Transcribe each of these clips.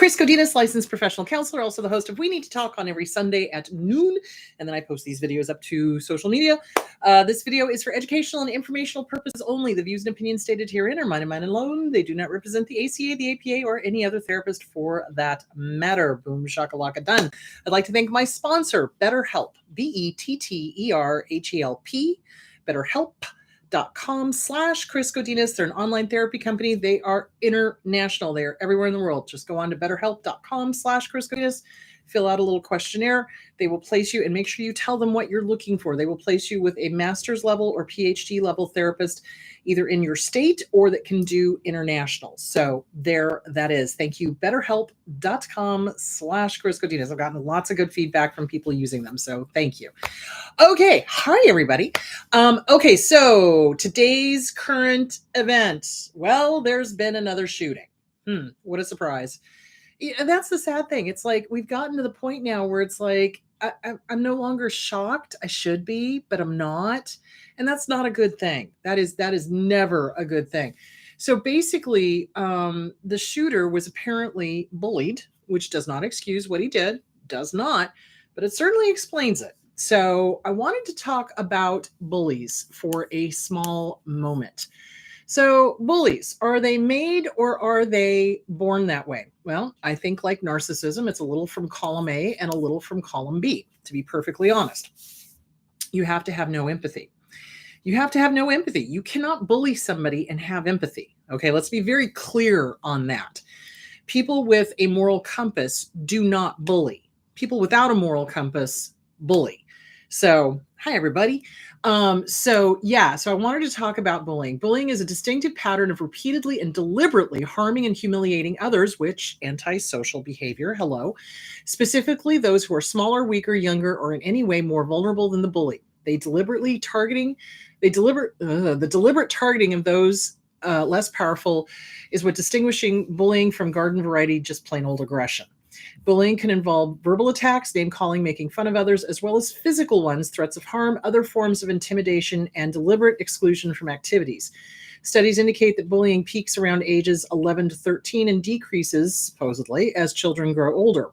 Chris Godinez, licensed professional counselor, also the host of We Need to Talk on every Sunday at noon. And then I post these videos up to social media. This video is for educational and informational purposes only. The views and opinions stated herein are mine and mine alone. They do not represent the ACA, the APA, or any other therapist for that matter. Boom, shakalaka, done. I'd like to thank my sponsor, BetterHelp, BetterHelp, BetterHelp.com/Chris Godinez. They're an online therapy company. They are international. They are everywhere in the world. Just go on to BetterHelp.com/Chris Godinez. Fill out a little questionnaire. They will place you, and make sure you tell them what you're looking for. They will place you with a master's level or PhD level therapist, either in your state or that can do international. So there that is. Thank you. BetterHelp.com/Chris Godinez. I've gotten lots of good feedback from people using them. So thank you. Okay. Hi, everybody. Okay. So today's current event. Well, there's been another shooting. What a surprise. And that's the sad thing. It's like we've gotten to the point now where it's like I'm no longer shocked. I should be, but I'm not. And that's not a good thing. That is never a good thing. So basically, the shooter was apparently bullied, which does not excuse what he did, does not, but it certainly explains it. So I wanted to talk about bullies for a small moment. So bullies, are they made or are they born that way? Well, I think like narcissism, it's a little from column A and a little from column B, to be perfectly honest. You have to have no empathy. You have to have no empathy. You cannot bully somebody and have empathy. Okay, let's be very clear on that. People with a moral compass do not bully. People without a moral compass bully. So, hi, everybody. So I wanted to talk about bullying. Bullying is a distinctive pattern of repeatedly and deliberately harming and humiliating others, which antisocial behavior, hello, specifically those who are smaller, weaker, younger, or in any way more vulnerable than the bully. The deliberate targeting of those less powerful is what distinguishing bullying from garden variety, just plain old aggression. Bullying can involve verbal attacks, name-calling, making fun of others, as well as physical ones, threats of harm, other forms of intimidation, and deliberate exclusion from activities. Studies indicate that bullying peaks around ages 11 to 13 and decreases, supposedly, as children grow older.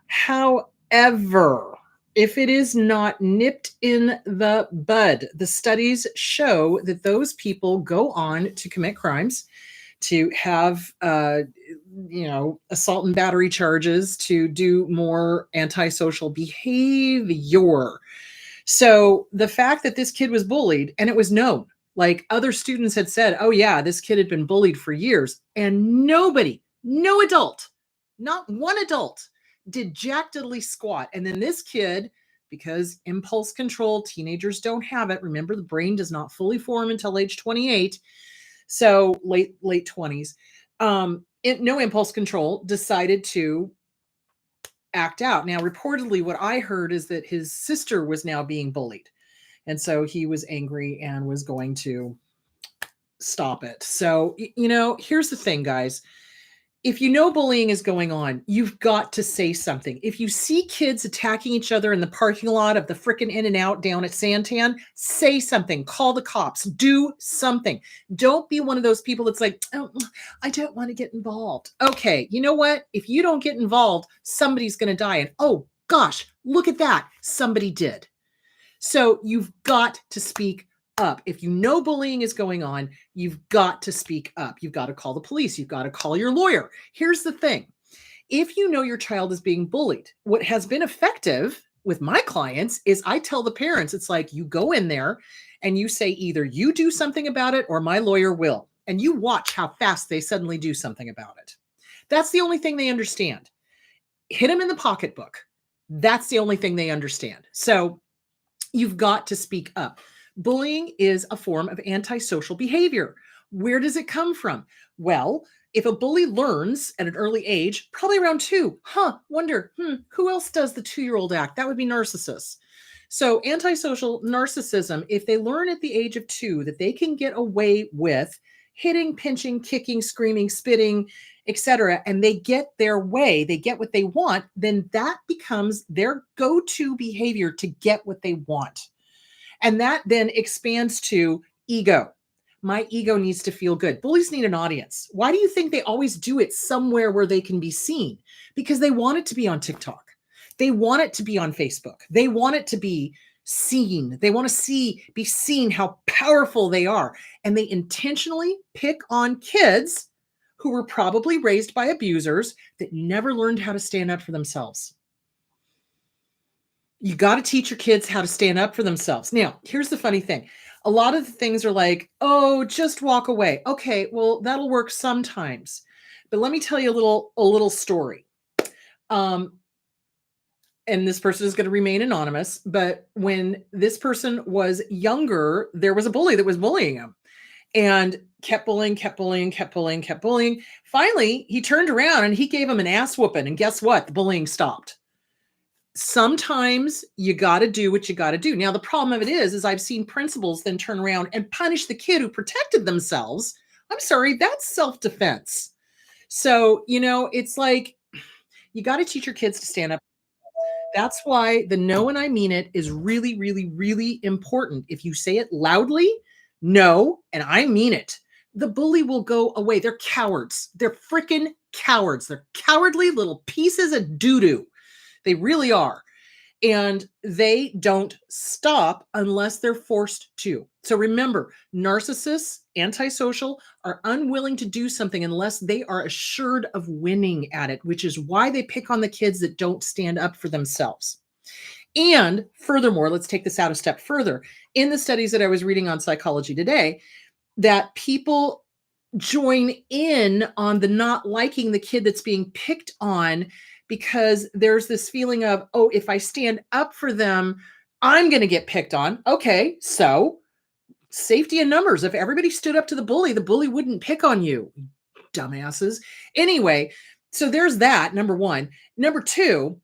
However, if it is not nipped in the bud, the studies show that those people go on to commit crimes, to have, assault and battery charges, to do more antisocial behavior. So the fact that this kid was bullied, and it was known, like other students had said, oh yeah, this kid had been bullied for years, and nobody, no adult, not one adult did jack diddly squat. And then this kid, because impulse control, teenagers don't have it. Remember, the brain does not fully form until age 28. So late 20s, no impulse control, decided to act out. Now, reportedly, what I heard is that his sister was now being bullied. And so he was angry and was going to stop it. So, here's the thing, guys. If you know bullying is going on, you've got to say something. If you see kids attacking each other in the parking lot of the frickin' In-N-Out down at Santan, say something. Call the cops. Do something. Don't be one of those people that's like, oh, I don't want to get involved. Okay, you know what? If you don't get involved, somebody's going to die. And oh, gosh, look at that. Somebody did. So you've got to speak up. If you know bullying is going on, you've got to speak up. You've got to call the police. You've got to call your lawyer. Here's the thing. If you know your child is being bullied, what has been effective with my clients is I tell the parents, it's like you go in there and you say either you do something about it or my lawyer will. And you watch how fast they suddenly do something about it. That's the only thing they understand. Hit them in the pocketbook. That's the only thing they understand. So you've got to speak up. Bullying is a form of antisocial behavior. Where does it come from? Well, if a bully learns at an early age, probably around 2, wonder, who else does the 2-year-old act? That would be narcissists. So antisocial narcissism, if they learn at the age of 2 that they can get away with hitting, pinching, kicking, screaming, spitting, etc., and they get their way, they get what they want, then that becomes their go-to behavior to get what they want. And that then expands to ego. My ego needs to feel good. Bullies need an audience. Why do you think they always do it somewhere where they can be seen? Because they want it to be on TikTok. They want it to be on Facebook. They want it to be seen. They want to be seen how powerful they are. And they intentionally pick on kids who were probably raised by abusers that never learned how to stand up for themselves. You got to teach your kids how to stand up for themselves. Now, here's the funny thing. A lot of the things are like, oh, just walk away. Okay, well, that'll work sometimes. But let me tell you a little story. Um, and this person is going to remain anonymous, but when this person was younger, there was a bully that was bullying him and kept bullying, kept bullying, kept bullying, kept bullying. Finally, he turned around and he gave him an ass whooping. And guess what? The bullying stopped. Sometimes you got to do what you got to do. Now, the problem of it is I've seen principals then turn around and punish the kid who protected themselves. I'm sorry, that's self-defense. So, it's like you got to teach your kids to stand up. That's why the no and I mean it is really, really, really important. If you say it loudly, no, and I mean it, the bully will go away. They're cowards. They're freaking cowards. They're cowardly little pieces of doo-doo. They really are. And they don't stop unless they're forced to. So remember, narcissists, antisocial, are unwilling to do something unless they are assured of winning at it, which is why they pick on the kids that don't stand up for themselves. And furthermore, let's take this out a step further. In the studies that I was reading on Psychology Today, that people join in on the not liking the kid that's being picked on because there's this feeling of, oh, if I stand up for them, I'm going to get picked on. Okay, so safety in numbers. If everybody stood up to the bully wouldn't pick on you, dumbasses. Anyway, so there's that, number one. Number two,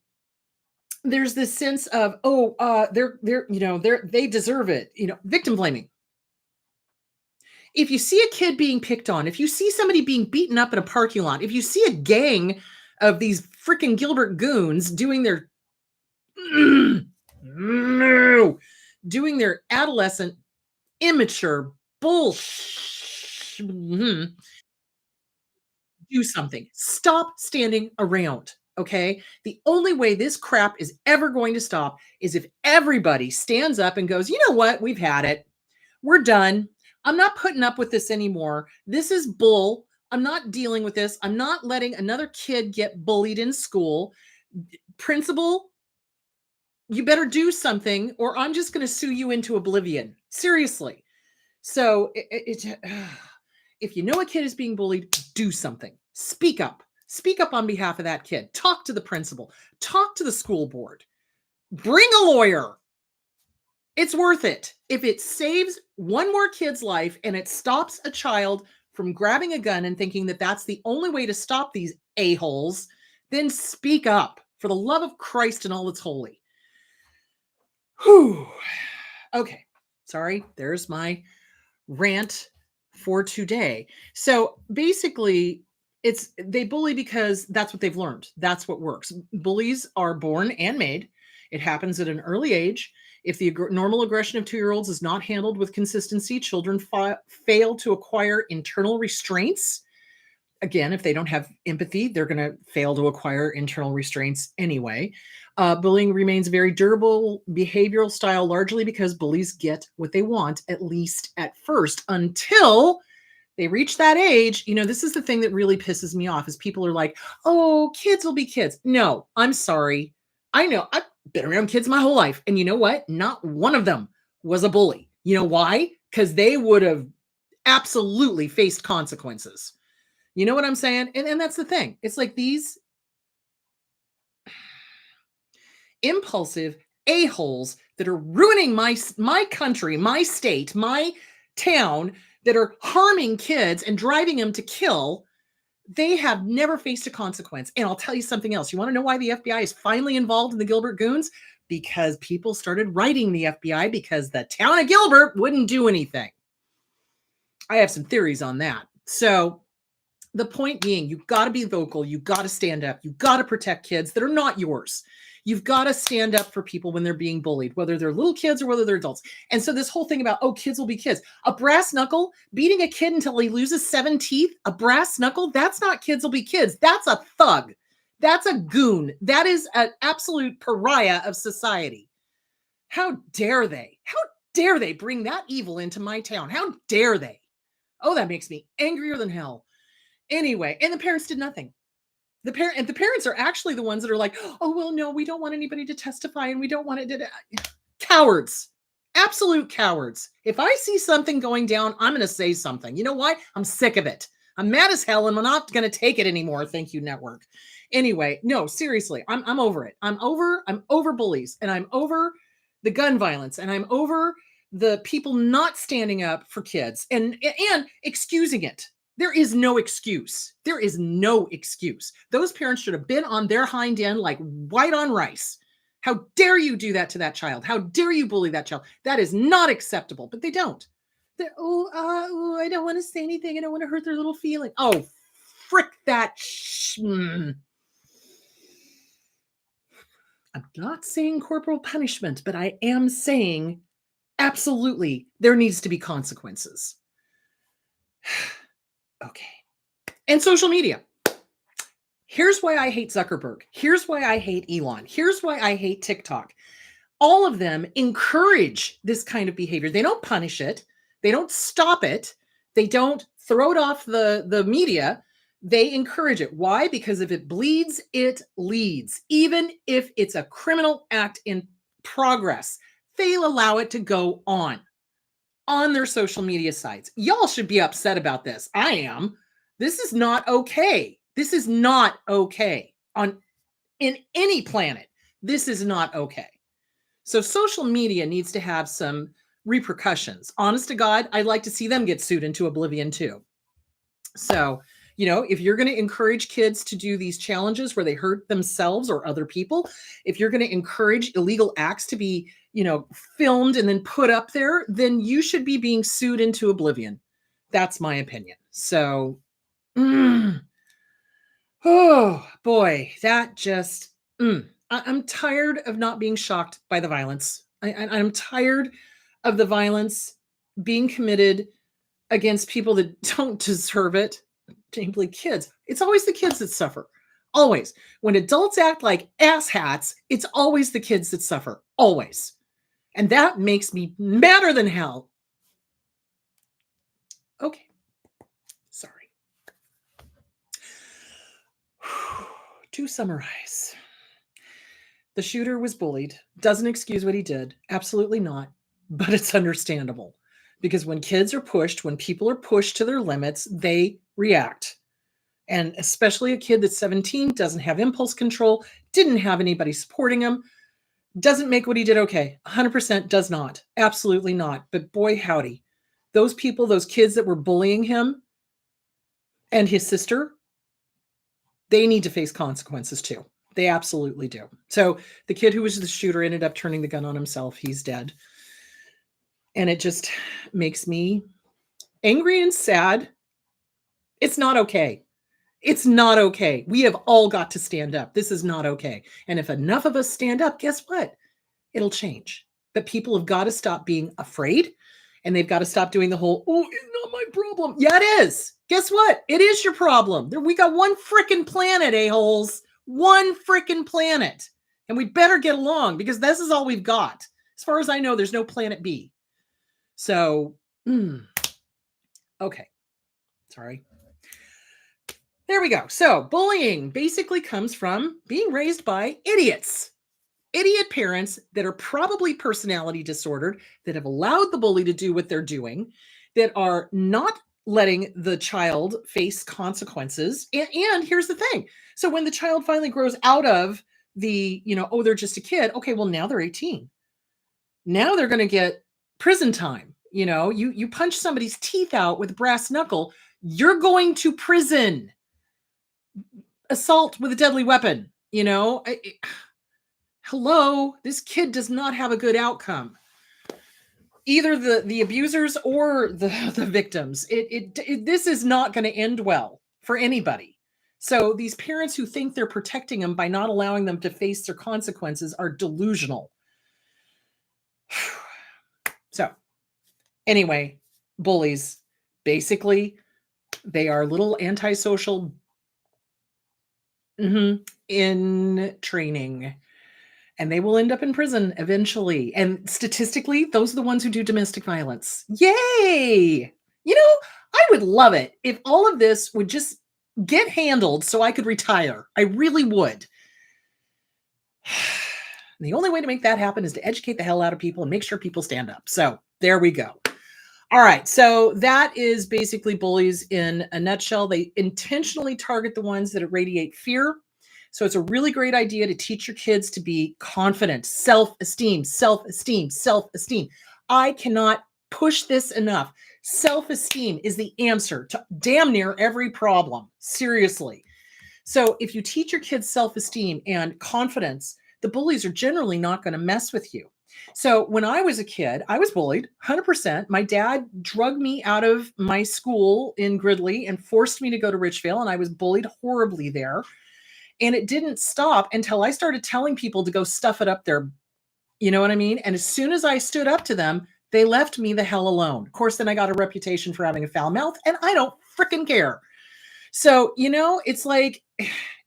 there's this sense of, they deserve it, victim blaming. If you see a kid being picked on, if you see somebody being beaten up in a parking lot, if you see a gang of these freaking Gilbert goons doing their doing their adolescent immature bullshit, do something. Stop standing around. Okay. The only way this crap is ever going to stop is if everybody stands up and goes, you know what? We've had it. We're done. I'm not putting up with this anymore. This is bull. I'm not dealing with this. I'm not letting another kid get bullied in school. Principal, you better do something or I'm just going to sue you into oblivion. Seriously. So if you know a kid is being bullied, do something. Speak up. Speak up on behalf of that kid. Talk to the principal. Talk to the school board. Bring a lawyer. It's worth it. If it saves one more kid's life and it stops a child from grabbing a gun and thinking that that's the only way to stop these a-holes, then speak up for the love of Christ and all that's holy. Whew. Okay. Sorry. There's my rant for today. So basically, they bully because that's what they've learned. That's what works. Bullies are born and made. It happens at an early age. If the normal aggression of 2-year-olds is not handled with consistency, children fail to acquire internal restraints. Again, if they don't have empathy, they're going to fail to acquire internal restraints anyway. Bullying remains a very durable behavioral style, largely because bullies get what they want, at least at first, until they reach that age. This is the thing that really pisses me off is people are like, oh, kids will be kids. No, I'm sorry. I know I've been around kids my whole life. And you know what? Not one of them was a bully. You know why? Because they would have absolutely faced consequences. You know what I'm saying? And that's the thing. It's like these impulsive a-holes that are ruining my country, my state, my town, that are harming kids and driving them to kill. They have never faced a consequence. And I'll tell you something else. You want to know why the FBI is finally involved in the Gilbert Goons? Because people started writing the FBI because the town of Gilbert wouldn't do anything. I have some theories on that. So The point being, you've got to be vocal. You've got to stand up. You've got to protect kids that are not yours. You've got to stand up for people when they're being bullied, whether they're little kids or whether they're adults. And so this whole thing about, oh, kids will be kids. A brass knuckle, beating a kid until he loses 7 teeth, a brass knuckle, that's not kids will be kids. That's a thug. That's a goon. That is an absolute pariah of society. How dare they? How dare they bring that evil into my town? How dare they? Oh, that makes me angrier than hell. Anyway, and the parents did nothing. The parents are actually the ones that are like, oh, well, no, we don't want anybody to testify and we don't want it to. Cowards. Absolute cowards. If I see something going down, I'm going to say something. You know why? I'm sick of it. I'm mad as hell and I'm not going to take it anymore. Thank you, network. Anyway, no, seriously, I'm over it. I'm over bullies, and I'm over the gun violence, and I'm over the people not standing up for kids and excusing it. There is no excuse. There is no excuse. Those parents should have been on their hind end like white on rice. How dare you do that to that child? How dare you bully that child? That is not acceptable, but they don't. I don't want to say anything. I don't want to hurt their little feeling. Oh, frick that. I'm not saying corporal punishment, but I am saying absolutely there needs to be consequences. Okay. And social media. Here's why I hate Zuckerberg. Here's why I hate Elon. Here's why I hate TikTok. All of them encourage this kind of behavior. They don't punish it. They don't stop it. They don't throw it off the media. They encourage it. Why? Because if it bleeds, it leads. Even if it's a criminal act in progress, they'll allow it to go on their social media sites. Y'all should be upset about this. I am. This is not okay. This is not okay in any planet. This is not okay. So social media needs to have some repercussions. Honest to God, I'd like to see them get sued into oblivion too. So, if you're going to encourage kids to do these challenges where they hurt themselves or other people, if you're going to encourage illegal acts to be, filmed and then put up there, then you should be being sued into oblivion. That's my opinion. So, oh boy, that just, I'm tired of not being shocked by the violence. I'm tired of the violence being committed against people that don't deserve it. Namely kids. It's always the kids that suffer. Always. When adults act like asshats, it's always the kids that suffer. Always. And that makes me madder than hell. Okay. Sorry. To summarize, the shooter was bullied. Doesn't excuse what he did. Absolutely not. But it's understandable. Because when kids are pushed, when people are pushed to their limits, they react. And especially a kid that's 17, doesn't have impulse control, didn't have anybody supporting him, doesn't make what he did okay. 100% does not. Absolutely not. But boy, howdy. Those people, those kids that were bullying him and his sister, they need to face consequences too. They absolutely do. So the kid who was the shooter ended up turning the gun on himself. He's dead. And it just makes me angry and sad. It's not okay. It's not okay. We have all got to stand up. This is not okay. And if enough of us stand up, guess what? It'll change. But people have got to stop being afraid, and they've got to stop doing the whole, oh, it's not my problem. Yeah, it is. Guess what? It is your problem. We got one freaking planet, a-holes. One freaking planet. And we better get along because this is all we've got. As far as I know, there's no planet B. So, okay. Sorry. There we go. So bullying basically comes from being raised by idiots. Idiot parents that are probably personality disordered, that have allowed the bully to do what they're doing, that are not letting the child face consequences. And here's the thing. So when the child finally grows out of the, oh, they're just a kid. Okay, well, now they're 18. Now they're going to get prison time. You punch somebody's teeth out with a brass knuckle, you're going to prison. Assault with a deadly weapon, hello, this kid does not have a good outcome. Either the abusers or the victims. This is not going to end well for anybody. So these parents who think they're protecting them by not allowing them to face their consequences are delusional. So anyway, bullies, basically, they are little antisocial in training, and they will end up in prison eventually. And statistically, those are the ones who do domestic violence. Yay! You know, I would love it if all of this would just get handled so I could retire. I really would. The only way to make that happen is to educate the hell out of people and make sure people stand up. So there we go. All right. So that is basically bullies in a nutshell. They intentionally target the ones that radiate fear. So it's a really great idea to teach your kids to be confident, self-esteem, self-esteem, self-esteem. I cannot push this enough. Self-esteem is the answer to damn near every problem. Seriously. So if you teach your kids self-esteem and confidence, the bullies are generally not going to mess with you. So when I was a kid, I was bullied 100%. My dad drugged me out of my school in Gridley and forced me to go to Richvale, and I was bullied horribly there. And it didn't stop until I started telling people to go stuff it up there. You know what I mean? And as soon as I stood up to them, they left me the hell alone. Of course, then I got a reputation for having a foul mouth, and I don't freaking care. So, it's like,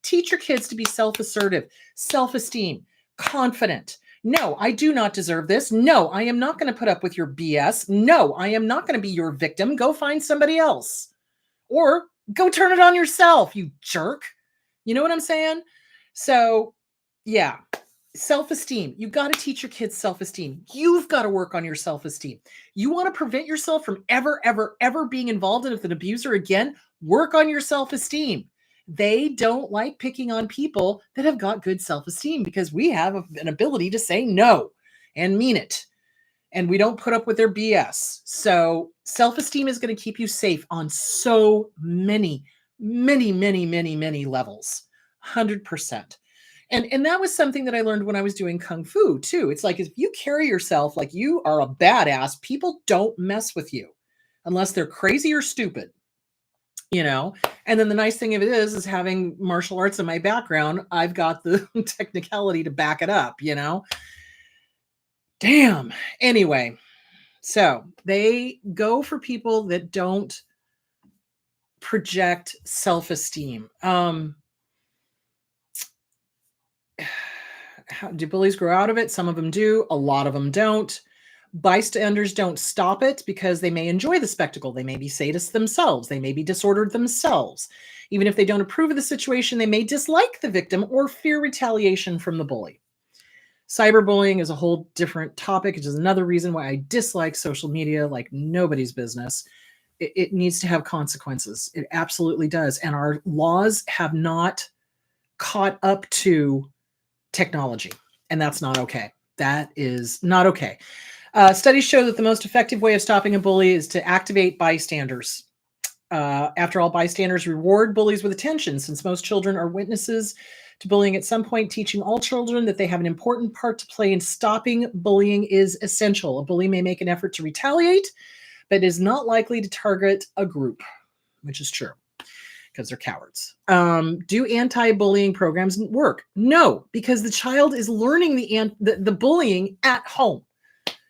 teach your kids to be self-assertive, self-esteem, confident. No, I do not deserve this. No, I am not going to put up with your BS. No, I am not going to be your victim. Go find somebody else. Or go turn it on yourself, you jerk. You know what I'm saying? So, yeah. Self-esteem. You've got to teach your kids self-esteem. You've got to work on your self-esteem. You want to prevent yourself from ever, ever, ever being involved with an abuser again? Work on your self-esteem. They don't like picking on people that have got good self-esteem because we have an ability to say no and mean it. And we don't put up with their BS. So self-esteem is going to keep you safe on so many, many, many, many, many levels. 100%. And that was something that I learned when I was doing Kung Fu too. It's like, if you carry yourself like you are a badass, people don't mess with you unless they're crazy or stupid. And then the nice thing of it is having martial arts in my background, I've got the technicality to back it up, Damn. Anyway, so they go for people that don't project self-esteem. Do bullies grow out of it? Some of them do. A lot of them don't. Bystanders don't stop it because they may enjoy the spectacle. They may be sadists themselves. They may be disordered themselves. Even if they don't approve of the situation, they may dislike the victim or fear retaliation from the bully. Cyberbullying is a whole different topic. It is another reason why I dislike social media like nobody's business. It needs to have consequences. It absolutely does. And our laws have not caught up to technology. And that's not okay. That is not okay. Studies show that the most effective way of stopping a bully is to activate bystanders. After all, bystanders reward bullies with attention, since most children are witnesses to bullying at some point. Teaching all children that they have an important part to play in stopping bullying is essential. A bully may make an effort to retaliate, but is not likely to target a group, which is true because they're cowards. Do anti-bullying programs work? No, because the child is learning the bullying at home.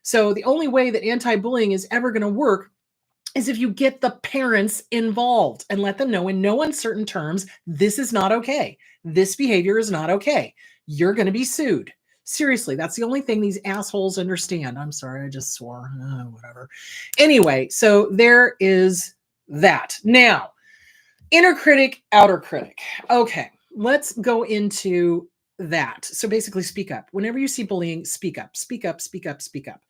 So the only way that anti-bullying is ever going to work is if you get the parents involved and let them know in no uncertain terms, this is not okay. This behavior is not okay. You're going to be sued. Seriously, that's the only thing these assholes understand. I'm sorry, I just swore. Whatever. Anyway, so there is that. Now, inner critic, outer critic. Okay, let's go into that. So basically, speak up. Whenever you see bullying, speak up, speak up, speak up, speak up.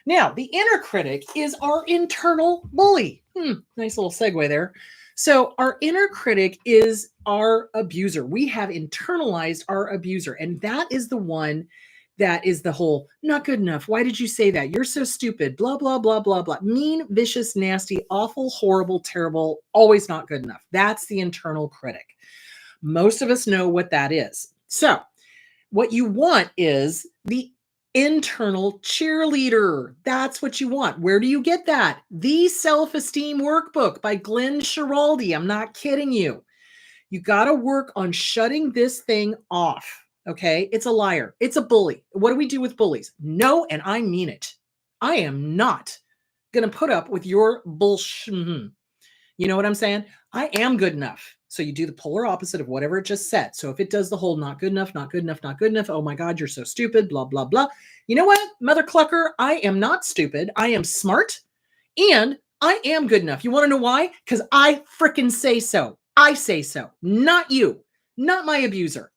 Now, the inner critic is our internal bully. Nice little segue there. So our inner critic is our abuser. We have internalized our abuser, and that is the one that is the whole, not good enough. Why did you say that? You're so stupid. Blah, blah, blah, blah, blah. Mean, vicious, nasty, awful, horrible, terrible, always not good enough. That's the internal critic. Most of us know what that is. So what you want is the internal cheerleader. That's what you want. Where do you get that? The Self-Esteem Workbook by Glenn Schiraldi. I'm not kidding you. You got to work on shutting this thing off. Okay. It's a liar. It's a bully. What do we do with bullies? No, and I mean it. I am not going to put up with your bullshit. You know what I'm saying? I am good enough. So you do the polar opposite of whatever it just said. So if it does the whole not good enough, not good enough, not good enough, oh my God, you're so stupid, blah, blah, blah. You know what, Mother Clucker? I am not stupid. I am smart and I am good enough. You want to know why? Because I freaking say so. I say so. Not you. Not my abuser.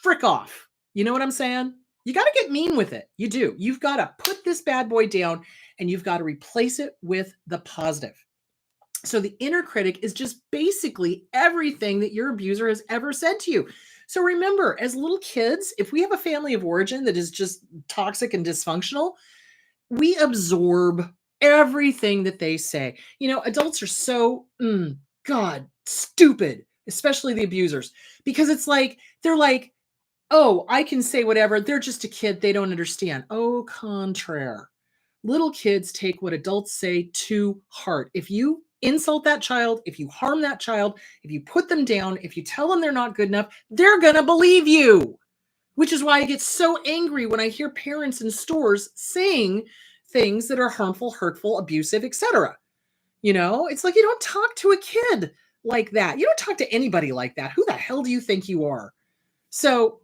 Frick off. You know what I'm saying? You got to get mean with it. You do. You've got to put this bad boy down and you've got to replace it with the positive. So the inner critic is just basically everything that your abuser has ever said to you. So remember, as little kids, if we have a family of origin that is just toxic and dysfunctional, we absorb everything that they say. You know, adults are so, God, stupid, especially the abusers, because it's like, they're like, oh, I can say whatever. They're just a kid. They don't understand. Au contraire. Little kids take what adults say to heart. If you insult that child, if you harm that child, if you put them down, if you tell them they're not good enough, they're going to believe you. Which is why I get so angry when I hear parents in stores saying things that are harmful, hurtful, abusive, etc. You know, it's like you don't talk to a kid like that. You don't talk to anybody like that. Who the hell do you think you are? So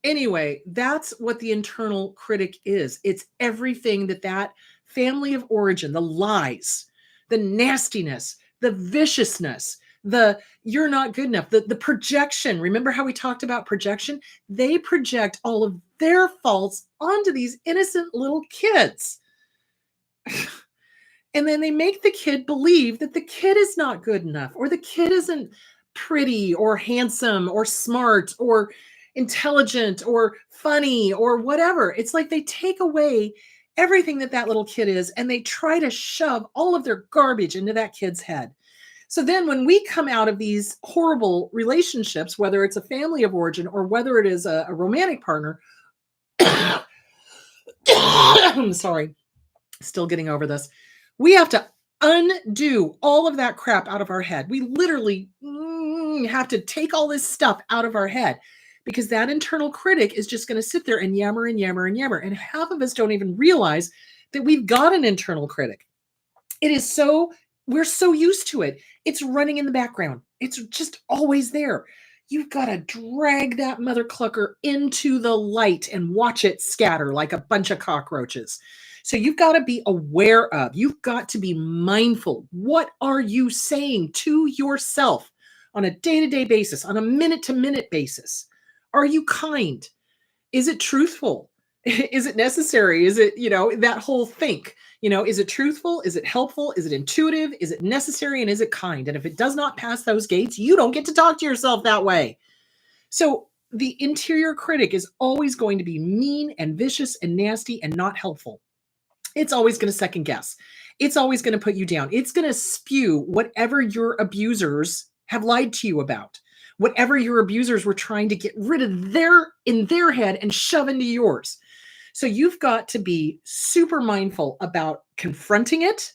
anyway, that's what the internal critic is. It's everything that family of origin, the lies, the nastiness, the viciousness, the you're not good enough, the projection. Remember how we talked about projection? They project all of their faults onto these innocent little kids. And then they make the kid believe that the kid is not good enough, or the kid isn't pretty or handsome or smart or intelligent or funny or whatever. It's like they take away everything that little kid is and they try to shove all of their garbage into that kid's head. So then when we come out of these horrible relationships, whether it's a family of origin or whether it is a romantic partner, I'm sorry, still getting over this. We have to undo all of that crap out of our head. We literally have to take all this stuff out of our head because that internal critic is just going to sit there and yammer and yammer and yammer. And half of us don't even realize that we've got an internal critic. We're so used to it. It's running in the background. It's just always there. You've got to drag that mother clucker into the light and watch it scatter like a bunch of cockroaches. So you've got to be aware of, you've got to be mindful. What are you saying to yourself on a day-to-day basis, on a minute-to-minute basis? Are you kind? Is it truthful? Is it necessary? Is it, that whole think, is it truthful? Is it helpful? Is it intuitive? Is it necessary? And is it kind? And if it does not pass those gates, you don't get to talk to yourself that way. So the interior critic is always going to be mean and vicious and nasty and not helpful. It's always going to second guess. It's always going to put you down. It's going to spew whatever your abusers have lied to you about, whatever your abusers were trying to get rid of in their head and shove into yours. So you've got to be super mindful about confronting it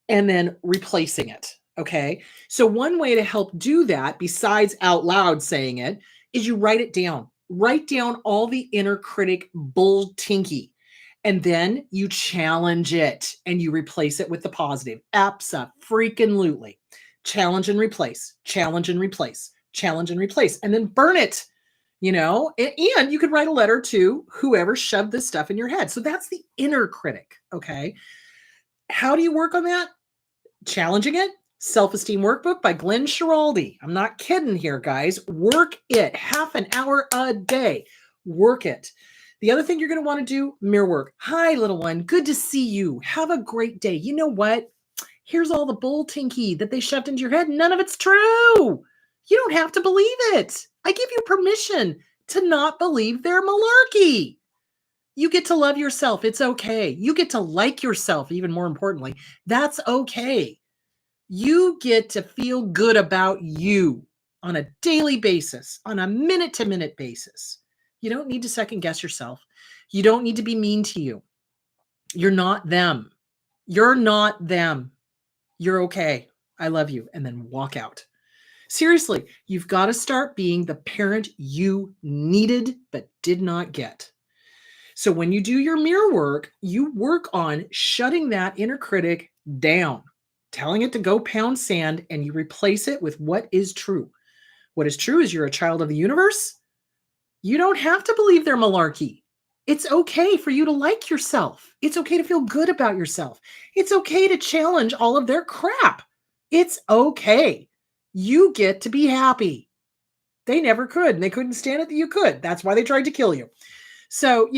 and then replacing it. Okay. So one way to help do that, besides out loud saying it, is you write it down. Write down all the inner critic bull tinky. And then you challenge it and you replace it with the positive. Abso-freaking-lutely. Challenge and replace, challenge and replace, challenge and replace, and then burn it, and you could write a letter to whoever shoved this stuff in your head. So that's the inner critic. Okay. How do you work on that? Challenging it. Self-Esteem Workbook by Glenn Schiraldi. I'm not kidding here, guys. Work it. Half an hour a day. Work it. The other thing you're going to want to do, mirror work. Hi, little one. Good to see you. Have a great day. You know what? Here's all the bull tinky that they shoved into your head. None of it's true. You don't have to believe it. I give you permission to not believe their malarkey. You get to love yourself. It's okay. You get to like yourself, even more importantly. That's okay. You get to feel good about you on a daily basis, on a minute-to-minute basis. You don't need to second guess yourself. You don't need to be mean to you. You're not them. You're not them. You're okay. I love you. And then walk out. Seriously, you've got to start being the parent you needed but did not get. So when you do your mirror work, you work on shutting that inner critic down, telling it to go pound sand, and you replace it with what is true. What is true is you're a child of the universe. You don't have to believe their malarkey. It's okay for you to like yourself. It's okay to feel good about yourself. It's okay to challenge all of their crap. It's okay. You get to be happy. They never could, and they couldn't stand it that you could. That's why they tried to kill you. So,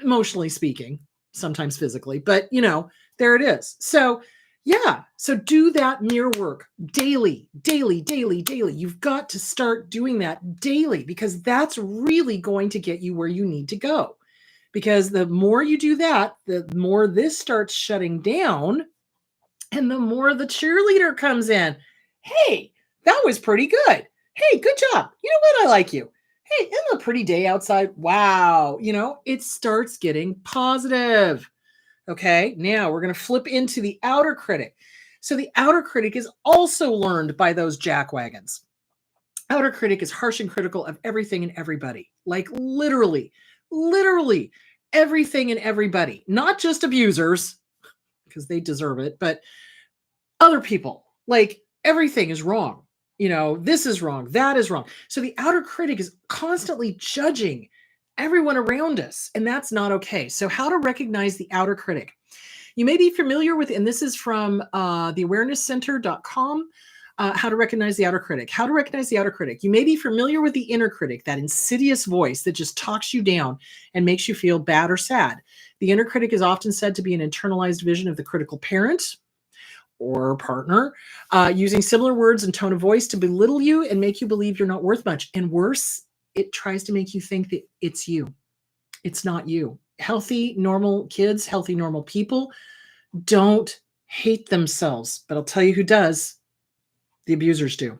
emotionally speaking, sometimes physically, but there it is. So, yeah. So do that mirror work daily, daily, daily, daily. You've got to start doing that daily because that's really going to get you where you need to go. Because the more you do that, the more this starts shutting down and the more the cheerleader comes in. Hey, that was pretty good. Hey, good job. You know what? I like you. Hey, isn't a pretty day outside? Wow. It starts getting positive. Okay, now we're going to flip into the outer critic. So the outer critic is also learned by those jackwagons. Outer critic is harsh and critical of everything and everybody. Like literally everything and everybody. Not just abusers, because they deserve it, but other people. Like everything is wrong. This is wrong, that is wrong. So the outer critic is constantly judging everyone around us, and that's not okay. So how to recognize the outer critic. You may be familiar with, and this is from theawarenesscenter.com, how to recognize the outer critic. How to recognize the outer critic. You may be familiar with the inner critic, that insidious voice that just talks you down and makes you feel bad or sad. The inner critic is often said to be an internalized vision of the critical parent or partner, using similar words and tone of voice to belittle you and make you believe you're not worth much. And worse, it tries to make you think that it's you. It's not you. Healthy, normal kids, healthy, normal people don't hate themselves. But I'll tell you who does. The abusers do.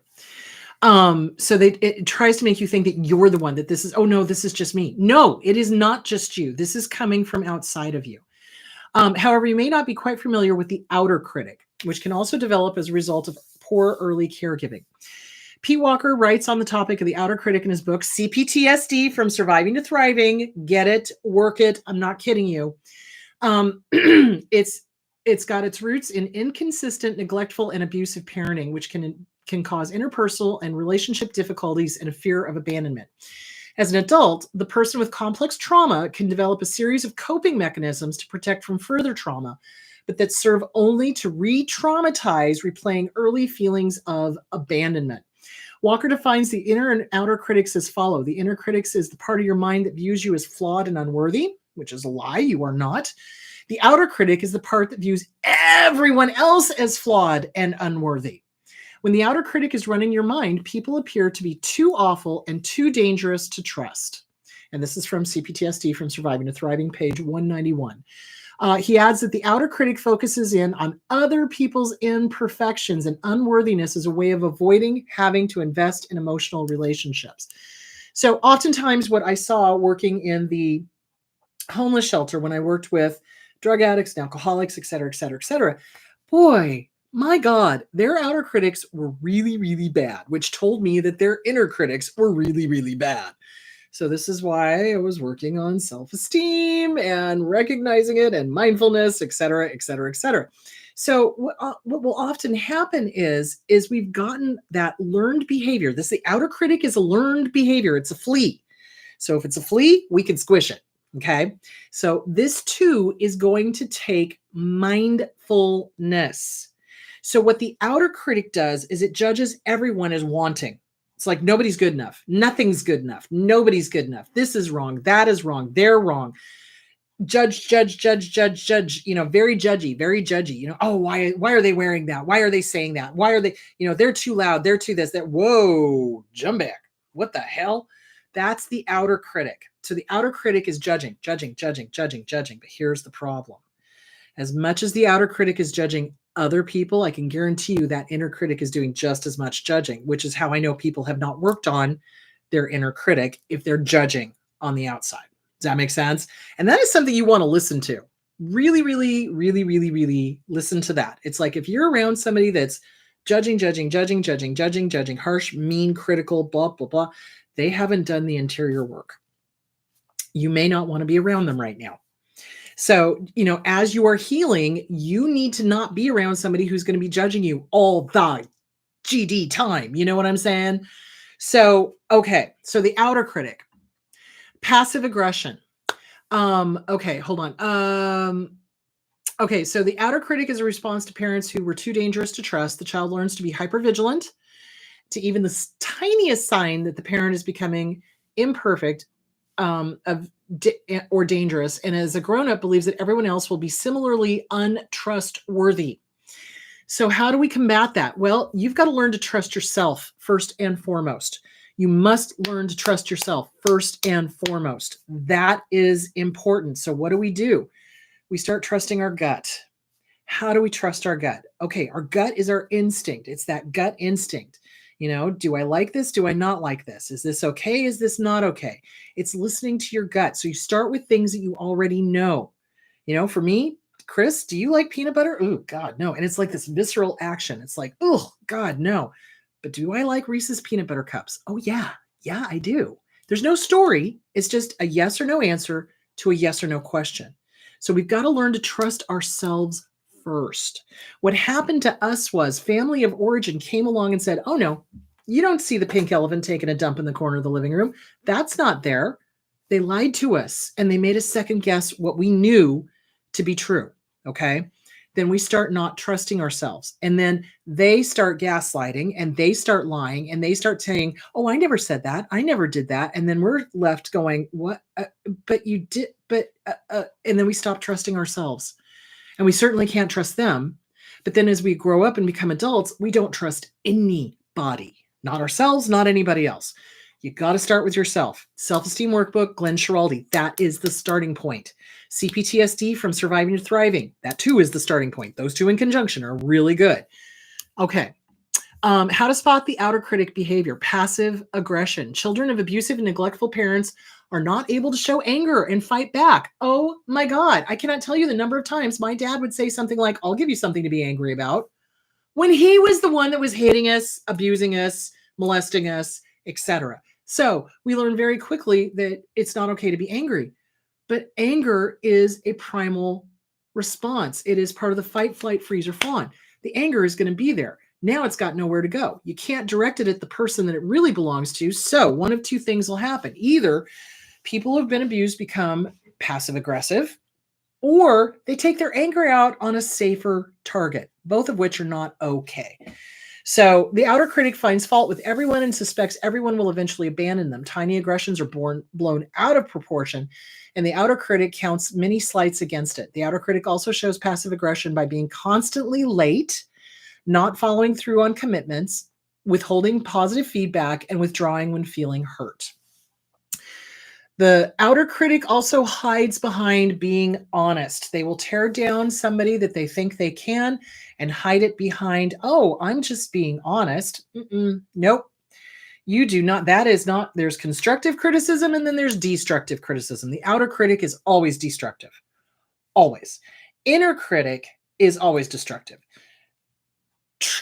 So it tries to make you think that you're the one, that this is, oh no, this is just me. No, it is not just you. This is coming from outside of you. However, you may not be quite familiar with the outer critic, which can also develop as a result of poor early caregiving. Pete Walker writes on the topic of the outer critic in his book, CPTSD from Surviving to Thriving. Get it, work it. I'm not kidding you. It's got its roots in inconsistent, neglectful, and abusive parenting, which can cause interpersonal and relationship difficulties and a fear of abandonment. As an adult, the person with complex trauma can develop a series of coping mechanisms to protect from further trauma, but that serve only to re-traumatize, replaying early feelings of abandonment. Walker defines the inner and outer critics as follow. The inner critics is the part of your mind that views you as flawed and unworthy, which is a lie. You are not. The outer critic is the part that views everyone else as flawed and unworthy. When the outer critic is running your mind, people appear to be too awful and too dangerous to trust. And this is from CPTSD from Surviving to Thriving, page 191. He adds that the outer critic focuses in on other people's imperfections and unworthiness as a way of avoiding having to invest in emotional relationships. So oftentimes what I saw working in the homeless shelter when I worked with drug addicts and alcoholics, et cetera, et cetera, et cetera, boy, my God, their outer critics were really, really bad, which told me that their inner critics were really, really bad. So this is why I was working on self-esteem and recognizing it and mindfulness, et cetera, et cetera, et cetera. So what will often happen is we've gotten that learned behavior. The outer critic is a learned behavior. It's a flea. So if it's a flea, we can squish it. Okay. So this too is going to take mindfulness. So what the outer critic does is it judges everyone as wanting. It's like nobody's good enough. Nothing's good enough. Nobody's good enough. This is wrong. That is wrong. They're wrong. Judge, judge, judge, judge, judge, very judgy, very judgy, oh, why are they wearing that? Why are they saying that? Why are they, they're too loud. They're too this, that. Whoa, jump back. What the hell? That's the outer critic. So the outer critic is judging, judging, judging, judging, judging. But here's the problem. As much as the outer critic is judging other people, I can guarantee you that inner critic is doing just as much judging, which is how I know people have not worked on their inner critic if they're judging on the outside. Does that make sense? And that is something you want to listen to. Really, really, really, really, really listen to that. It's like if you're around somebody that's judging, judging, judging, judging, judging, judging, harsh, mean, critical, blah, blah, blah. They haven't done the interior work. You may not want to be around them right now. So, as you are healing, you need to not be around somebody who's going to be judging you all the GD time. You know what I'm saying? So, okay. So the outer critic, passive aggression. Okay, hold on. Okay, so the outer critic is a response to parents who were too dangerous to trust. The child learns to be hypervigilant to even the tiniest sign that the parent is becoming imperfect or dangerous, and as a grown-up believes that everyone else will be similarly untrustworthy. So how do we combat that? Well, you've got to learn to trust yourself first and foremost. You must learn to trust yourself first and foremost. That is important. So what do? We start trusting our gut. How do we trust our gut? Okay, our gut is our instinct. It's that gut instinct. Do I like this? Do I not like this? Is this okay? Is this not okay? It's listening to your gut. So you start with things that you already know. For me, Chris, do you like peanut butter? Oh, God, no. And it's like this visceral action. It's like, oh, God, no. But do I like Reese's peanut butter cups? Oh, yeah. Yeah, I do. There's no story. It's just a yes or no answer to a yes or no question. So we've got to learn to trust ourselves first. What happened to us was family of origin came along and said, oh, no, you don't see the pink elephant taking a dump in the corner of the living room. That's not there. They lied to us and they made us second guess what we knew to be true. Okay. Then we start not trusting ourselves. And then they start gaslighting and they start lying and they start saying, oh, I never said that. I never did that. And then we're left going, what? But you did. And then we stop trusting ourselves. And we certainly can't trust them. But then as we grow up and become adults, we don't trust anybody, not ourselves, not anybody else. You got to start with yourself. Self-esteem workbook, Glenn Schiraldi. That is the starting point. CPTSD from Surviving to Thriving. That too is the starting point. Those two in conjunction are really good. Okay. How to spot the outer critic behavior, passive aggression. Children of abusive and neglectful parents are not able to show anger and fight back. Oh my God. I cannot tell you the number of times my dad would say something like, I'll give you something to be angry about, when he was the one that was hitting us, abusing us, molesting us, etc. So we learn very quickly that it's not okay to be angry, but anger is a primal response. It is part of the fight, flight, freeze, or fawn. The anger is going to be there. Now it's got nowhere to go. You can't direct it at the person that it really belongs to. So one of two things will happen. Either people who have been abused become passive aggressive, or they take their anger out on a safer target, both of which are not okay. So the outer critic finds fault with everyone and suspects everyone will eventually abandon them. Tiny aggressions are blown out of proportion, and the outer critic counts many slights against it. The outer critic also shows passive aggression by being constantly late, not following through on commitments, withholding positive feedback, and withdrawing when feeling hurt. The outer critic also hides behind being honest. They will tear down somebody that they think they can and hide it behind, oh, I'm just being honest. Nope. You do not. That is not. There's constructive criticism and then there's destructive criticism. The outer critic is always destructive. Always. Inner critic is always destructive.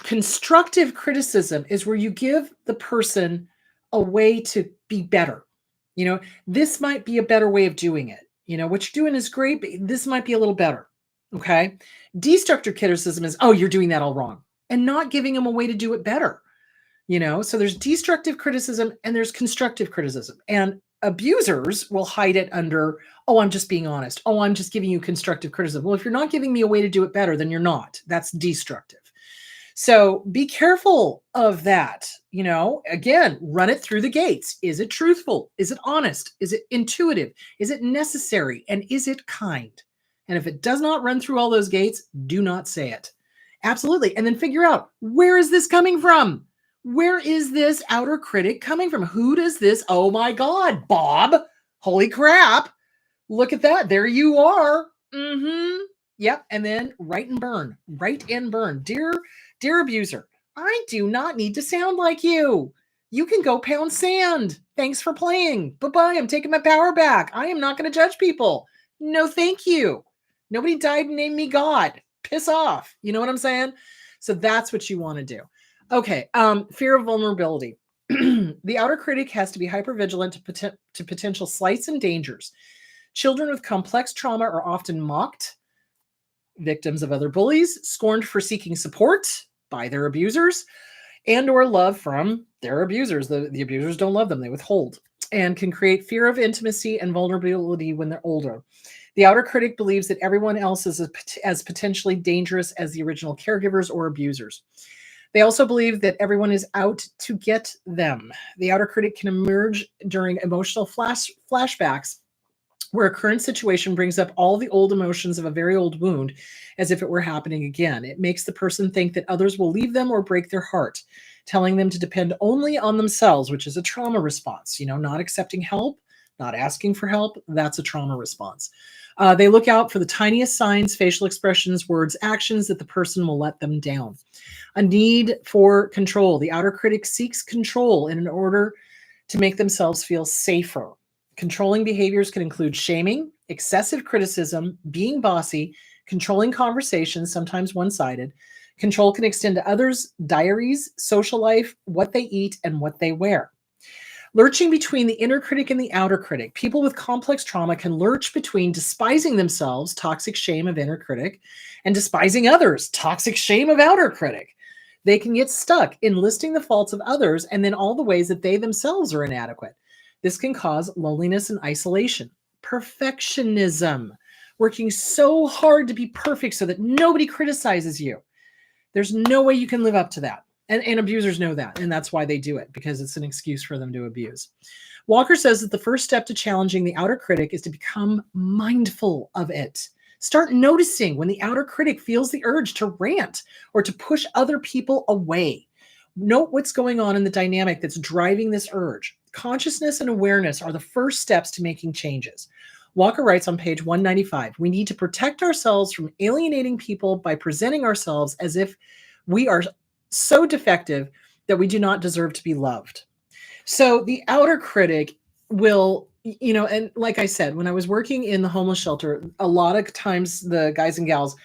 Constructive criticism is where you give the person a way to be better. This might be a better way of doing it. What you're doing is great, but this might be a little better. Okay. Destructive criticism is, oh, you're doing that all wrong, and not giving them a way to do it better. So there's destructive criticism and there's constructive criticism, and abusers will hide it under, oh, I'm just being honest. Oh, I'm just giving you constructive criticism. Well, if you're not giving me a way to do it better, then you're not. That's destructive. So be careful of that. Again, run it through the gates. Is it truthful? Is it honest? Is it intuitive? Is it necessary? And is it kind? And if it does not run through all those gates, do not say it. Absolutely. And then figure out, where is this coming from? Where is this outer critic coming from? Who does this? Oh my God, Bob. Holy crap. Look at that. There you are. Yep. And then write and burn. Dear abuser, I do not need to sound like you. You can go pound sand. Thanks for playing. Bye-bye. I'm taking my power back. I am not going to judge people. No, thank you. Nobody died and named me God. Piss off. You know what I'm saying? So that's what you want to do. Okay. Fear of vulnerability. The outer critic has to be hypervigilant to potential slights and dangers. Children with complex trauma are often mocked, victims of other bullies, scorned for seeking support by their abusers, and or love from their abusers. The abusers don't love them, they withhold, and can create fear of intimacy and vulnerability when they're older. The outer critic believes that everyone else is as potentially dangerous as the original caregivers or abusers. They also believe that everyone is out to get them. The outer critic can emerge during emotional flashbacks where a current situation brings up all the old emotions of a very old wound as if it were happening again. It makes the person think that others will leave them or break their heart, telling them to depend only on themselves, which is a trauma response. Not accepting help, not asking for help, that's a trauma response. They look out for the tiniest signs, facial expressions, words, actions that the person will let them down. A need for control. The outer critic seeks control in order to make themselves feel safer. Controlling behaviors can include shaming, excessive criticism, being bossy, controlling conversations, sometimes one-sided. Control can extend to others' diaries, social life, what they eat, and what they wear. Lurching between the inner critic and the outer critic. People with complex trauma can lurch between despising themselves, toxic shame of inner critic, and despising others, toxic shame of outer critic. They can get stuck in listing the faults of others and then all the ways that they themselves are inadequate. This can cause loneliness and isolation. Perfectionism, working so hard to be perfect so that nobody criticizes you. There's no way you can live up to that. And abusers know that, and that's why they do it, because it's an excuse for them to abuse. Walker says that the first step to challenging the outer critic is to become mindful of it. Start noticing when the outer critic feels the urge to rant or to push other people away. Note what's going on in the dynamic that's driving this urge. Consciousness and awareness are the first steps to making changes. Walker writes on page 195, we need to protect ourselves from alienating people by presenting ourselves as if we are so defective that we do not deserve to be loved. So the outer critic will, and like I said, when I was working in the homeless shelter, a lot of times the guys and gals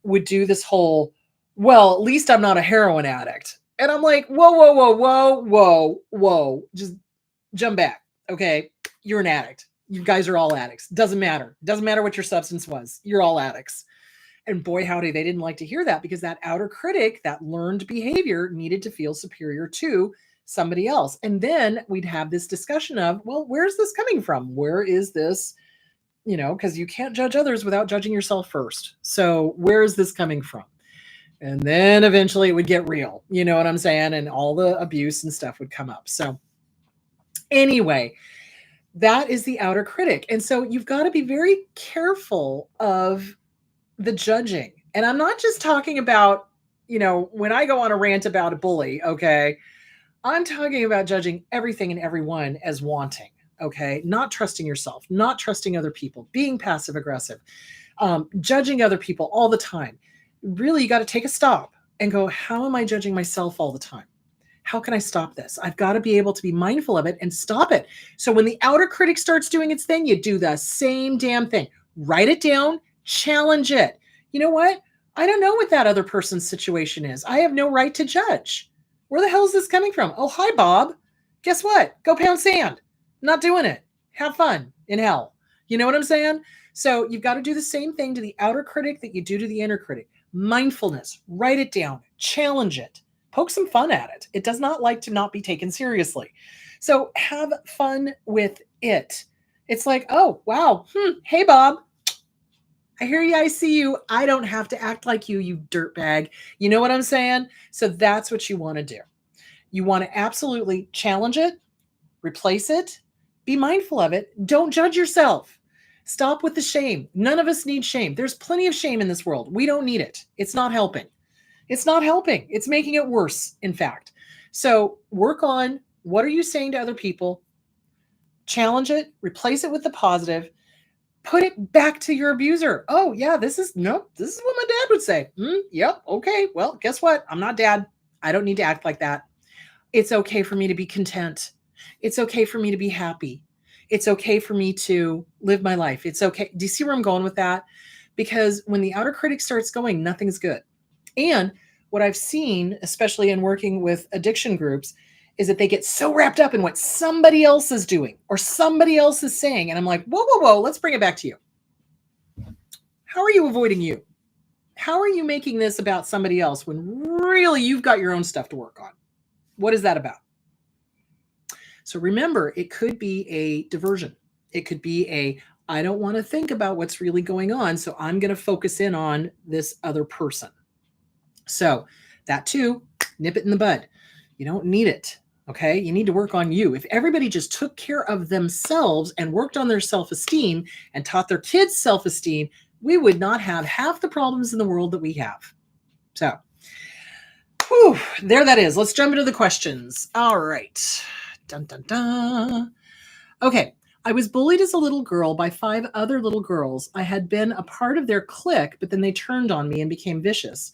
would do this whole, well, at least I'm not a heroin addict. And I'm like, whoa, whoa, whoa, whoa, whoa, whoa. Just jump back. Okay. You're an addict. You guys are all addicts. Doesn't matter. Doesn't matter what your substance was. You're all addicts. And boy, howdy, they didn't like to hear that, because that outer critic, that learned behavior, needed to feel superior to somebody else. And then we'd have this discussion of, well, where's this coming from? Where is this, because you can't judge others without judging yourself first. So where is this coming from? And then eventually it would get real, you know what I'm saying? And all the abuse and stuff would come up. So anyway, that is the outer critic. And so you've got to be very careful of the judging. And I'm not just talking about, when I go on a rant about a bully, okay, I'm talking about judging everything and everyone as wanting, okay, not trusting yourself, not trusting other people, being passive aggressive, judging other people all the time. Really, you got to take a stop and go, how am I judging myself all the time? How can I stop this? I've got to be able to be mindful of it and stop it. So when the outer critic starts doing its thing, you do the same damn thing. Write it down, challenge it. You know what? I don't know what that other person's situation is. I have no right to judge. Where the hell is this coming from? Oh, hi, Bob. Guess what? Go pound sand. Not doing it. Have fun in hell. You know what I'm saying? So you've got to do the same thing to the outer critic that you do to the inner critic. Mindfulness. Write it down. Challenge it. Poke some fun at it. It does not like to not be taken seriously. So have fun with it. It's like, oh, wow. Hey, Bob. I hear you. I see you. I don't have to act like you dirtbag. You know what I'm saying? So that's what you want to do. You want to absolutely challenge it, replace it, be mindful of it. Don't judge yourself. Stop with the shame. None of us need shame. There's plenty of shame in this world. We don't need it. It's not helping. It's not helping. It's making it worse, in fact. So work on, what are you saying to other people? Challenge it, replace it with the positive, put it back to your abuser. Oh yeah, this is what my dad would say. Yep. Okay. Well, guess what? I'm not dad. I don't need to act like that. It's okay for me to be content. It's okay for me to be happy. It's okay for me to live my life. It's okay. Do you see where I'm going with that? Because when the outer critic starts going, nothing's good. And what I've seen, especially in working with addiction groups, is that they get so wrapped up in what somebody else is doing or somebody else is saying. And I'm like, whoa, whoa, whoa, let's bring it back to you. How are you avoiding you? How are you making this about somebody else when really you've got your own stuff to work on? What is that about? So remember, it could be a diversion. It could be I don't want to think about what's really going on, so I'm going to focus in on this other person. So that too, nip it in the bud. You don't need it. Okay. You need to work on you. If everybody just took care of themselves and worked on their self-esteem and taught their kids self-esteem, we would not have half the problems in the world that we have. So, whew, there that is. Let's jump into the questions. All right. Dun, dun, dun. Okay. I was bullied as a little girl by 5 other little girls. I had been a part of their clique, but then they turned on me and became vicious.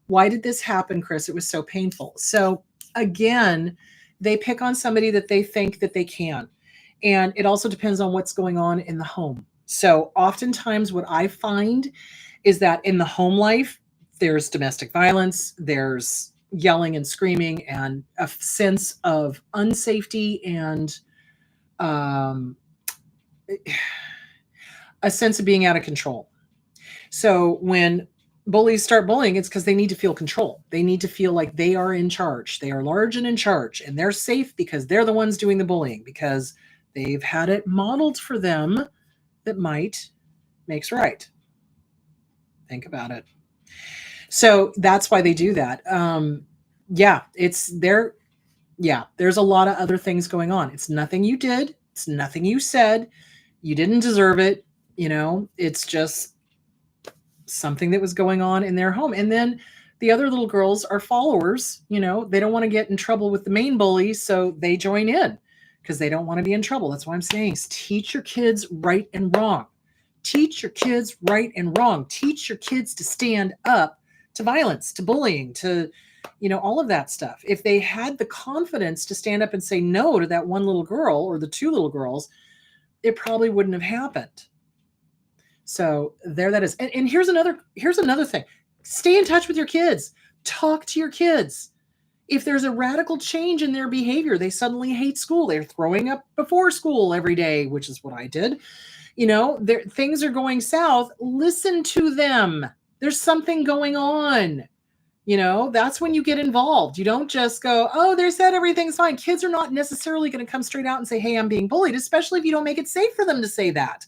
Why did this happen, Chris? It was so painful. So again, they pick on somebody that they think that they can. And it also depends on what's going on in the home. So oftentimes what I find is that in the home life, there's domestic violence, there's yelling and screaming and a sense of unsafety and a sense of being out of control. So when bullies start bullying, it's because they need to feel control. They need to feel like they are in charge. They are large and in charge, and they're safe because they're the ones doing the bullying, because they've had it modeled for them that might makes right. Think about it. So that's why they do that. Yeah, it's there. Yeah, there's a lot of other things going on. It's nothing you did. It's nothing you said. You didn't deserve it. It's just something that was going on in their home. And then the other little girls are followers. They don't want to get in trouble with the main bully, so they join in because they don't want to be in trouble. That's why I'm saying is teach your kids right and wrong. Teach your kids right and wrong. Teach your kids to stand up to violence, to bullying, to all of that stuff. If they had the confidence to stand up and say no to that one little girl or the 2 little girls, it probably wouldn't have happened. So there that is. And here's another thing. Stay in touch with your kids. Talk to your kids. If there's a radical change in their behavior, they suddenly hate school. They're throwing up before school every day, which is what I did. Things are going south. Listen to them. There's something going on. That's when you get involved. You don't just go, oh, they said everything's fine. Kids are not necessarily going to come straight out and say, hey, I'm being bullied, especially if you don't make it safe for them to say that.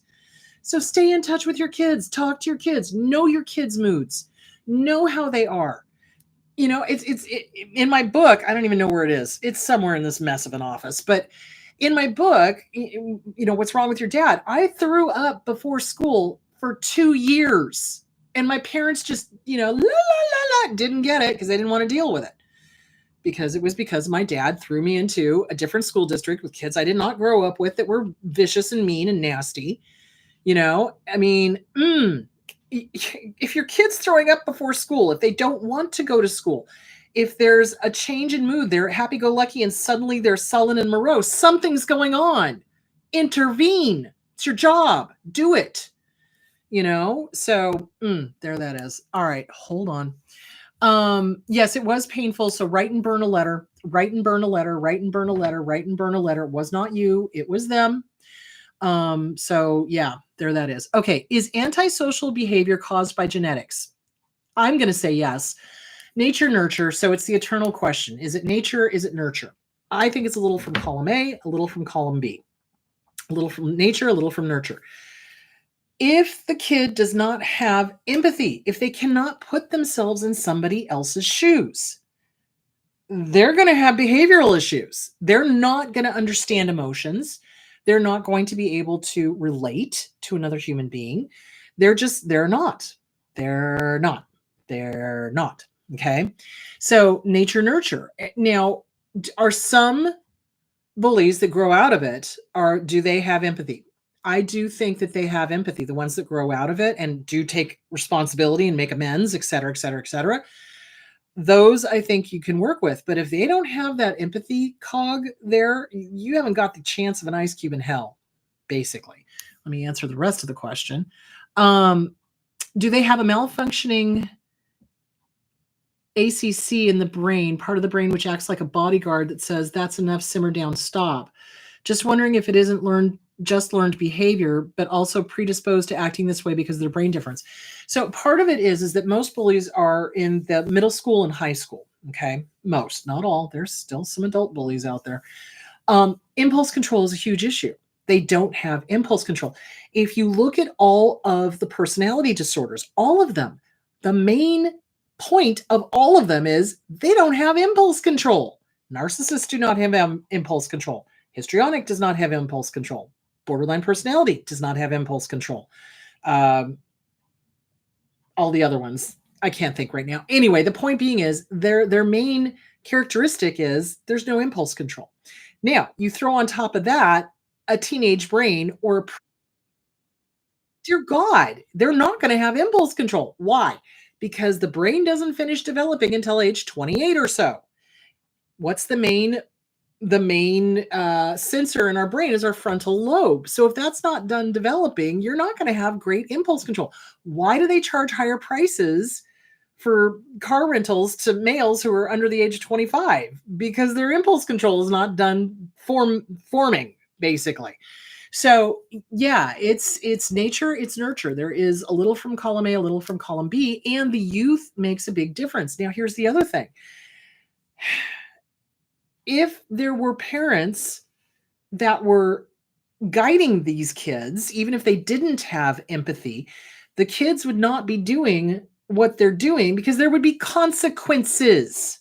So stay in touch with your kids, talk to your kids, know your kids' moods, know how they are. It's in my book. I don't even know where it is. It's somewhere in this mess of an office. But in my book, what's wrong with your dad? I threw up before school for 2 years. And my parents just, la, la, la, la, didn't get it because they didn't want to deal with it. Because my dad threw me into a different school district with kids I did not grow up with that were vicious and mean and nasty. If your kid's throwing up before school, if they don't want to go to school, if there's a change in mood, they're happy-go-lucky and suddenly they're sullen and morose, something's going on. Intervene. It's your job. Do it. So there that is. All right, hold on. Yes, it was painful. So write and burn a letter. Write and burn a letter. Write and burn a letter. Write and burn a letter. It was not you. It was them. So yeah, there that is. Okay. Is antisocial behavior caused by genetics? I'm going to say yes. Nature, nurture. So it's the eternal question. Is it nature? Is it nurture? I think it's a little from column A, a little from column B, a little from nature, a little from nurture. If the kid does not have empathy, if they cannot put themselves in somebody else's shoes, they're going to have behavioral issues. They're not going to understand emotions. They're not going to be able to relate to another human being. They're not. Okay. So nature, nurture. Now, are some bullies that grow out of it, do they have empathy? I do think that they have empathy. The ones that grow out of it and do take responsibility and make amends, et cetera, et cetera, et cetera. Those I think you can work with. But if they don't have that empathy cog there, you haven't got the chance of an ice cube in hell, basically. Let me answer the rest of the question. Do they have a malfunctioning ACC in the brain, part of the brain which acts like a bodyguard that says, that's enough, simmer down, stop. Just wondering if it isn't learned behavior, but also predisposed to acting this way because of their brain difference. So part of it is that most bullies are in the middle school and high school. Okay. Most, not all. There's still some adult bullies out there. Impulse control is a huge issue. They don't have impulse control. If you look at all of the personality disorders, all of them, the main point of all of them is they don't have impulse control. Narcissists do not have impulse control. Histrionic does not have impulse control. Borderline personality does not have impulse control. All the other ones, I can't think right now. Anyway, the point being is their main characteristic is there's no impulse control. Now, you throw on top of that a teenage brain or dear God, they're not going to have impulse control. Why? Because the brain doesn't finish developing until age 28 or so. What's the main sensor in our brain is our frontal lobe. So if that's not done developing, you're not going to have great impulse control. Why do they charge higher prices for car rentals to males who are under the age of 25? Because their impulse control is not done forming, basically. So yeah, it's nature, it's nurture. There is a little from column A, a little from column B, and the youth makes a big difference. Now, here's the other thing. If there were parents that were guiding these kids, even if they didn't have empathy, the kids would not be doing what they're doing because there would be consequences,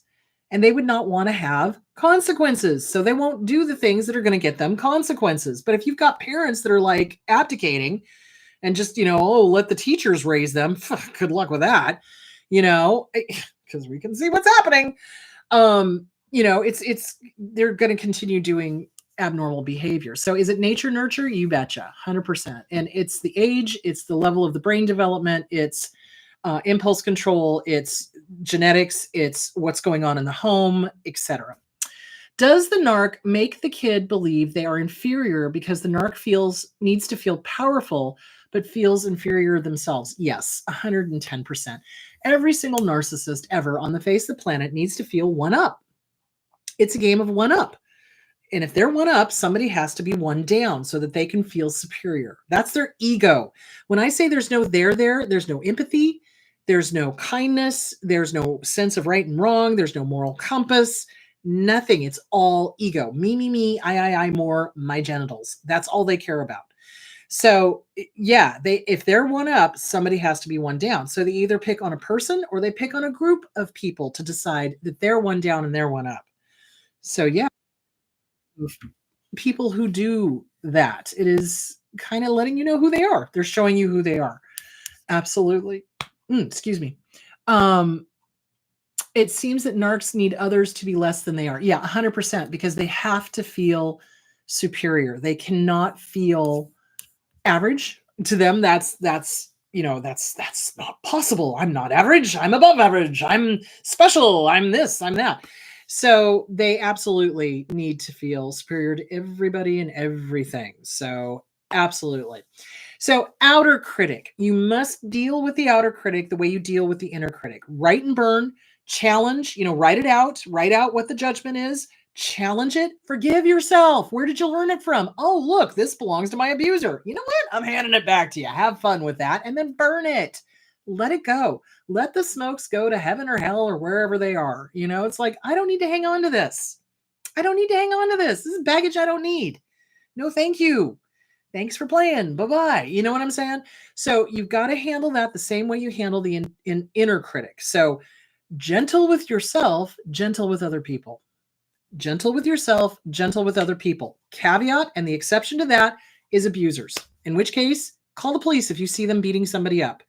and they would not want to have consequences. So they won't do the things that are going to get them consequences. But if you've got parents that are like abdicating and just, let the teachers raise them, good luck with that, because we can see what's happening. They're going to continue doing abnormal behavior. So is it nature nurture? You betcha, 100%. And it's the age, it's the level of the brain development, it's impulse control, it's genetics, it's what's going on in the home, etc. Does the narc make the kid believe they are inferior because the narc needs to feel powerful, but feels inferior themselves? Yes, 110%. Every single narcissist ever on the face of the planet needs to feel one up. It's a game of one up. And if they're one up, somebody has to be one down so that they can feel superior. That's their ego. When I say there's no there's no empathy, there's no kindness, there's no sense of right and wrong, there's no moral compass, nothing. It's all ego. Me, I, more, my genitals. That's all they care about. So yeah, if they're one up, somebody has to be one down. So they either pick on a person or they pick on a group of people to decide that they're one down and they're one up. So yeah, people who do that, it is kind of letting you know who they are. They're showing you who they are. Absolutely. Excuse me. It seems that narcs need others to be less than they are. Yeah, 100%, because they have to feel superior. They cannot feel average. To them, that's not possible. I'm not average. I'm above average. I'm special. I'm this, I'm that. So they absolutely need to feel superior to everybody and everything. So absolutely. So outer critic, you must deal with the outer critic the way you deal with the inner critic. Write and burn, challenge, write it out, write out what the judgment is, challenge it, forgive yourself. Where did you learn it from? Oh, look, this belongs to my abuser. You know what? I'm handing it back to you. Have fun with that and then burn it. Let it go. Let the smokes go to heaven or hell or wherever they are. It's like, I don't need to hang on to this. I don't need to hang on to this. This is baggage I don't need. No, thank you. Thanks for playing. Bye-bye. You know what I'm saying? So you've got to handle that the same way you handle the inner critic. So gentle with yourself, gentle with other people. Gentle with yourself, gentle with other people. Caveat, and the exception to that is abusers. In which case, call the police if you see them beating somebody up.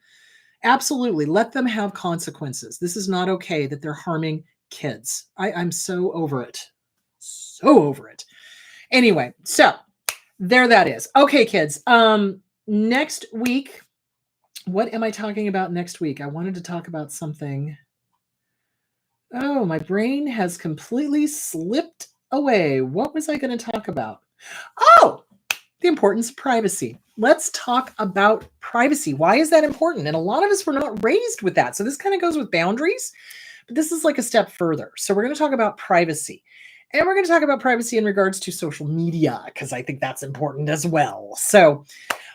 Absolutely. Let them have consequences. This is not okay that they're harming kids. I'm so over it. So over it. Anyway, so there that is. Okay, kids. Next week, what am I talking about next week? I wanted to talk about something. Oh, my brain has completely slipped away. What was I going to talk about? Oh, the importance of privacy. Let's talk about privacy. Why is that important? And a lot of us were not raised with that. So this kind of goes with boundaries. But this is like a step further. So we're going to talk about privacy. And we're going to talk about privacy in regards to social media, because I think that's important as well. So,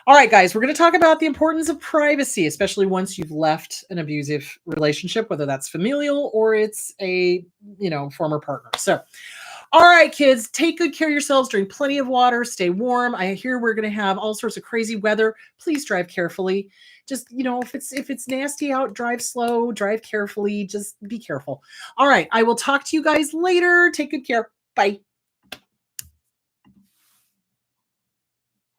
all right, guys, we're going to talk about the importance of privacy, especially once you've left an abusive relationship, whether that's familial or it's a, former partner. So, all right, kids, take good care of yourselves. Drink plenty of water. Stay warm. I hear we're going to have all sorts of crazy weather. Please drive carefully. Just, if it's nasty out, drive slow, drive carefully. Just be careful. All right, I will talk to you guys later. Take good care. Bye.